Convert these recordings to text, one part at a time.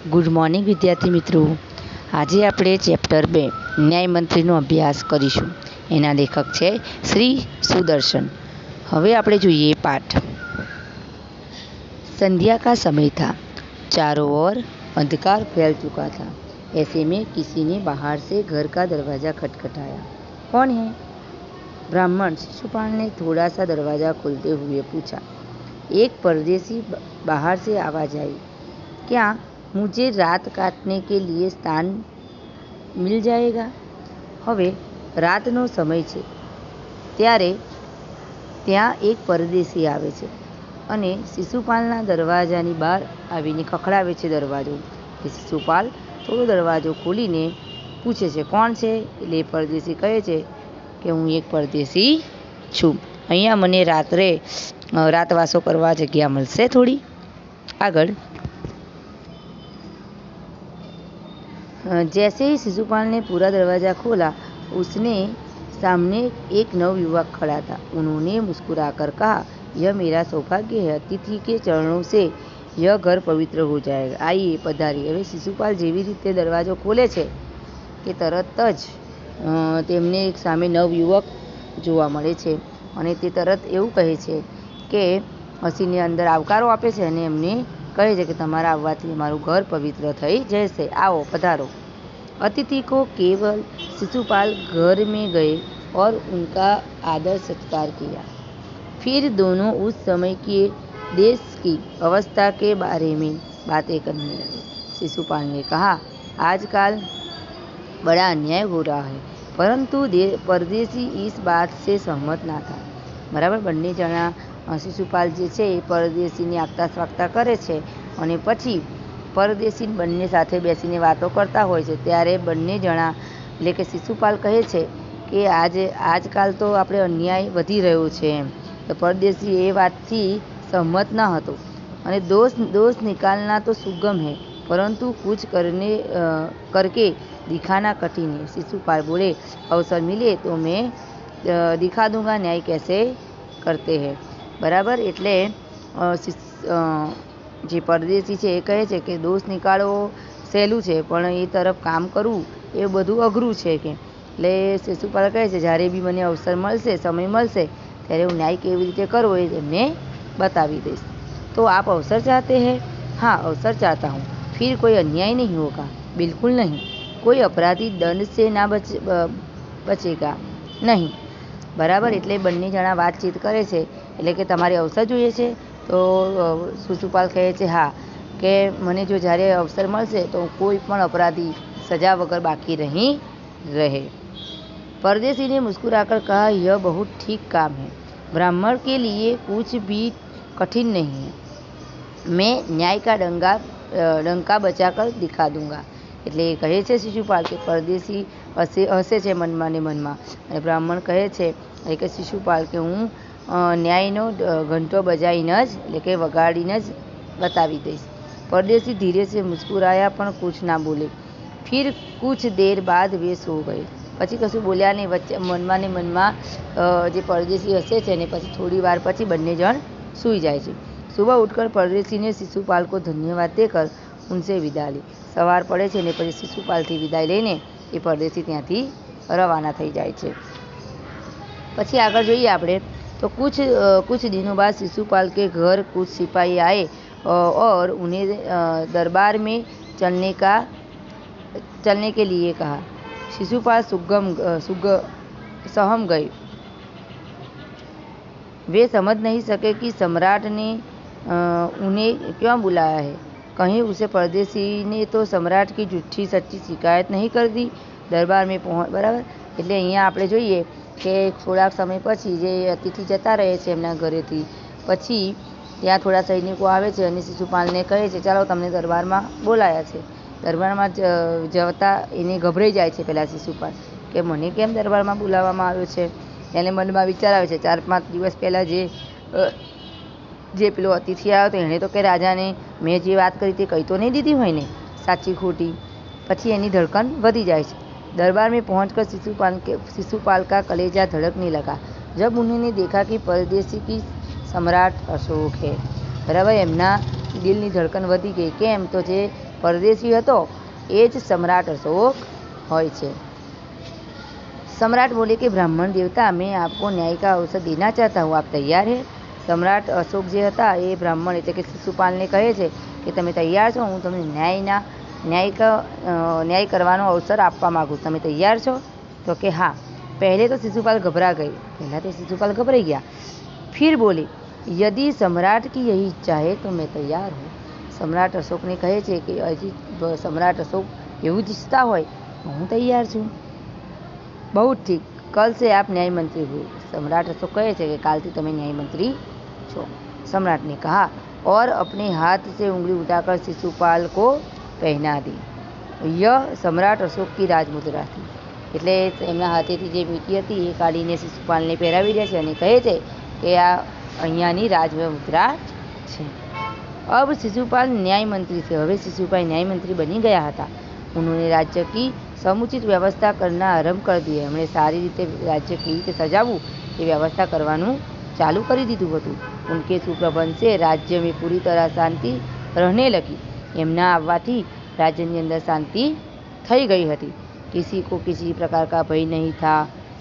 Good morning વિદ્યાર્થી મિત્રો। આજે આપણે ચેપ્ટર 2 ન્યાય મંત્રીનો અભ્યાસ કરીશું। એના લેખક છે શ્રી સુદર્શન। હવે આપણે જોઈએ પાઠ। संध्या का समय था, चारों ओर अंधकार फैल चुका था। ऐसे में किसी ने बाहर से घर का दरवाज़ा खटखटाया। कौन है? ब्राह्मण शिशुपाल ने थोड़ा सा दरवाज़ा खोलते हुए पूछा। एक परदेसी बाहर से आवाज़ आई। क्या मुझे रात काटने के लिए स्थान मिल जाएगा? હવે રાતનો સમય છે ત્યારે ત્યાં એક પરદેશી આવે છે અને શિશુપાલના દરવાજાની બહાર આવીને ખખડાવે છે દરવાજો। શિશુપાલ થોડો દરવાજો ખોલીને પૂછે છે કોણ છે? એટલે પરદેશી કહે છે કે હું એક પરદેશી છું, અહીંયા મને રાતવાસો કરવા જગ્યા મળશે થોડી? આગળ। जैसे ही शिशुपाल ने पूरा दरवाज़ा खोला, उसने सामने एक नवयुवक खड़ा था। उन्होंने मुस्कुराकर कहा, यह मेरा सौभाग्य है, अतिथि के चरणों से यह घर पवित्र हो जाएगा। आइए पधारिए। હવે શિશુપાલ જેવી રીતે દરવાજો ખોલે છે કે તરત જ તેમને એક સામે નવયુવક જોવા મળે છે અને તે તરત એવું કહે છે કે હસીને અંદર આવકારો આપે છે અને એમને કહે છે કે તમારા આવવાથી અમારું ઘર પવિત્ર થઈ જશે, आओ पधारो। अतिथि को केवल शिशुपाल घर में गए और उनका आदर सत्कार किया। फिर दोनों उस समय के देश की अवस्था के बारे में बातें करने लगे। शिशुपाल ने कहा, आजकल बड़ा अन्याय हो रहा है, परंतु परदेशी इस बात से सहमत ना था। बराबर બંને જણા શિશુપાલ જે છે એ પરદેશીને આગતા સ્વાગતા કરે છે અને પછી પરદેશી બંને સાથે બેસીને વાતો કરતા હોય છે ત્યારે બંને જણા એટલે કે શિશુપાલ કહે છે કે આજકાલ તો આપણે અન્યાય વધી રહ્યો છે એમ। તો પરદેશી એ વાતથી સહમત ન હતો અને दोष निकालना तो सुगम है, परंतु कुछ करके दिखाना कठिन है। शिशुपाल बोले, अवसर मिले तो मैं दिखा दूंगा न्याय कैसे करते हैं। बराबर એટલે જે પરદેશી છે એ કહે છે કે દોષ નિકાળવો સહેલું છે પણ એ તરફ કામ કરવું એ બધું અઘરું છે કે એટલે શિશુપાલ કહે છે જ્યારે બી મને અવસર મળશે, સમય મળશે ત્યારે હું ન્યાય કેવી રીતે કરવો એ એમને बतावी दईश। तो आप अवसर चाहते हैं? हाँ, अवसर चाहता हूँ। फिर कोई अन्याय नहीं होगा? बिल्कुल नहीं। कोई अपराधी दंड से ना बचेगा नहीं। बराबर એટલે બંને જણા વાતચીત કરે છે એટલે કે તમારે અવસર જોઈએ છે તો શિશુપાલ કહે છે હા કે મને જો જ્યારે અવસર મળશે તો કોઈ પણ અપરાધી સજા વગર બાકી नहीं रहे। परदेसी ने मुस्कुराकर कहा, यह बहुत ठीक काम है, ब्राह्मण के लिए कुछ भी कठिन नहीं है, मैं न्याय का डंका बचाकर दिखा दूंगा। એટલે કહે છે શિશુપાલ કે પરદેશી હસે છે મનમાં ને મનમાં અને બ્રાહ્મણ કહે છે કે શિશુપાલ કે હું ન્યાયનો ઘંટો બજાવીને જ એટલે કે વગાડીને જ બતાવી દઈશ। परदेसी धीरे से मुस्कुराया પણ कुछ ना बोले। फिर कुछ देर बाद वे सो गए। પછી કશું બોલ્યા નહીં, વચ્ચે મનમાં ને મનમાં જે પરદેશી હસે છે ને પછી થોડી વાર પછી બંને જણ સૂઈ જાય છે। सुबह उठकर परदेसी ने शिशुपाल को धन्यवाद देकर उनसे विदा ली। सवार पड़े છે ને પછી શિશુપાલથી વિદાય લઈને એ પરદેશી ત્યાંથી રવાના થઈ જાય છે। પછી આગળ જોઈએ આપણે તો कुछ दिनों बाद शिशुपाल के घर कुछ सिपाही आए और उन्हें दरबार में चलने के लिए कहा। शिशुपाल सहम गए। वे समझ नहीं सके कि सम्राट ने उन्हें क्यों बुलाया है। कहीं उसे परदेसी ने तो सम्राट की झूठी सच्ची शिकायत नहीं कर दी। दरबार में पहुंच बराबर એટલે અહીંયા આપણે જોઈએ કે થોડાક સમય પછી જે અતિથિ જતા રહે છે એમના ઘરેથી પછી ત્યાં થોડા સૈનિકો આવે છે અને શિશુપાલને કહે છે ચાલો તમને દરબારમાં બોલાયા છે। દરબારમાં જતા એને ગભરાઈ જાય છે પહેલાં શિશુપાલ કે મને કેમ દરબારમાં બોલાવવામાં આવ્યો છે। એને મનમાં વિચાર આવે છે 4-5 દિવસ પહેલાં જે પેલો અતિથિ આવ્યો તો એણે તો કે રાજાને મેં જે વાત કરી તે કહી તો નહીં દીધી હોય ને સાચી ખોટી। પછી એની ધડકન વધી જાય છે। दरबार में पहुंचकर शिशुपाल का कलेजा धड़कने लगा जब उन्होंने देखा कि परदेसी की सम्राट अशोक है। बराबर એમના દિલની ધડકન વધી ગઈ. કેમ? તો જે પરદેશી હતો એ જ સમ્રાટ અશોક હોય છે. सम्राट बोले कि ब्राह्मण देवता, मैं आपको न्याय का अवसर देना चाहता हूँ, आप तैयार है? सम्राट अशोक જે હતા એ બ્રાહ્મણ એટલે કે શિશુપાલને કહે છે કે તમે તૈયાર છો? હું તમને न्याय કરવાનો અવસર આપવા માગું. તમે તૈયાર છો? તો કે हाँ. पहले तो शिशुपाल घबरा गए. पहला तो शिशुपाल घबराई गया. फिर बोले यदि सम्राट की यही इच्छा है तो मैं तैयार हूँ. सम्राट अशोकને કહે છે કે હજી सम्राट अशोक એવું જ ઈચ્છતા હોય તો હું તૈયાર છું. बहुत ठीक, कल से आप न्याय मंत्री हुए. सम्राट अशोक कहे थे कि काल थी તમે न्याय मंत्री છો. सम्राट ने कहा और अपने हाथ से उंगली उठाकर शिशुपाल को पहना दी. यह सम्राट अशोक की राजमुद्रा थी. એટલે એમના હાથેથી જે વીંટી હતી એ કાઢીને શિશુપાલને પહેરાવી દે છે અને કહે છે કે આ અહીંયાની રાજમુદ્રા છે. अब शिशुपाल न्याय मंत्री थे. હવે शिशुपाल न्याय मंत्री बनी गया હતા. उन्होंने राज्य की समुचित व्यवस्था करना आरंभ कर दिए. એમણે સારી રીતે રાજ્ય કેવી રીતે સજાવવું એ વ્યવસ્થા કરવાનું ચાલू કરી દીધું હતું. उनके सुप्रबंध से राज्य में पूरी तरह शांति रहने लगी. એમના આવવાથી રાજ્યની અંદર શાંતિ થઈ ગઈ હતી. किसी को किसी प्रकार का भय नहीं था.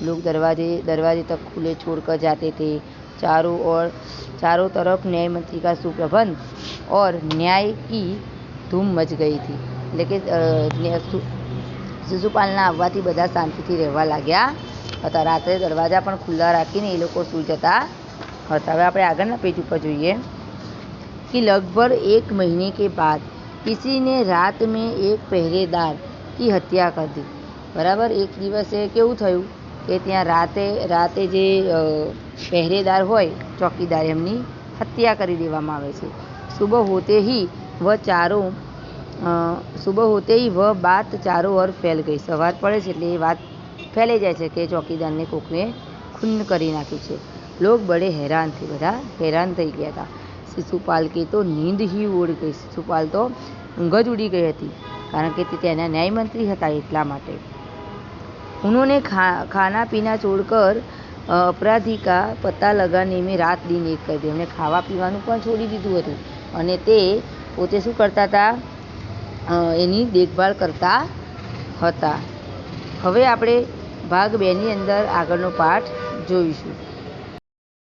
लोग दरवाजे तक खुले छोड़कर जाते थे. चारों तरफ न्याय मंत्री का सुप्रबंध और न्याय की धूम मच गई थी. એટલે કે શિશુપાલના આવવાથી બધા શાંતિથી રહેવા લાગ્યા હતા. રાત્રે દરવાજા પણ ખુલ્લા રાખીને એ લોકો સૂઈ જતા હતા. હવે આપણે આગળના પેજ ઉપર જોઈએ कि लगभग 1 महीने के बाद किसी ने रात में एक पहरेदार की हत्या कर दी. बराबर. एक દિવસે કેવું થયું કે ત્યાં રાતે જે પહેરેદાર હોય ચોકીદાર એમની હત્યા કરી દેવામાં આવે છે. सुबह होते ही वह बात चारों ओर फैल गई. સવાર પડે છે એટલે એ વાત ફેલાઈ જાય છે કે ચોકીદારને કોકને ખૂન કરી નાખ્યું છે. लोग बड़े हैरान थे. બધા હેરાન થઈ ગયા હતા. शिशुपाल की तो नींद ही उड़ गई. शिशुपाल तो ઊંઘ જ ઉડી ગઈ હતી કારણ કે તે તેના ન્યાય મંત્રી હતા એટલા માટે. उन्होंने खाना पीना छोड़कर अपराधी का पता लगाने में रात दिन एक कर दी. એમણે ખાવા પીવાનું પણ છોડી દીધું હતું અને તે પોતે શું કરતા હતા? એની દેખભાળ કરતા હતા. હવે આપણે ભાગ 2 ની અંદર આગળનો પાઠ જોઈશું.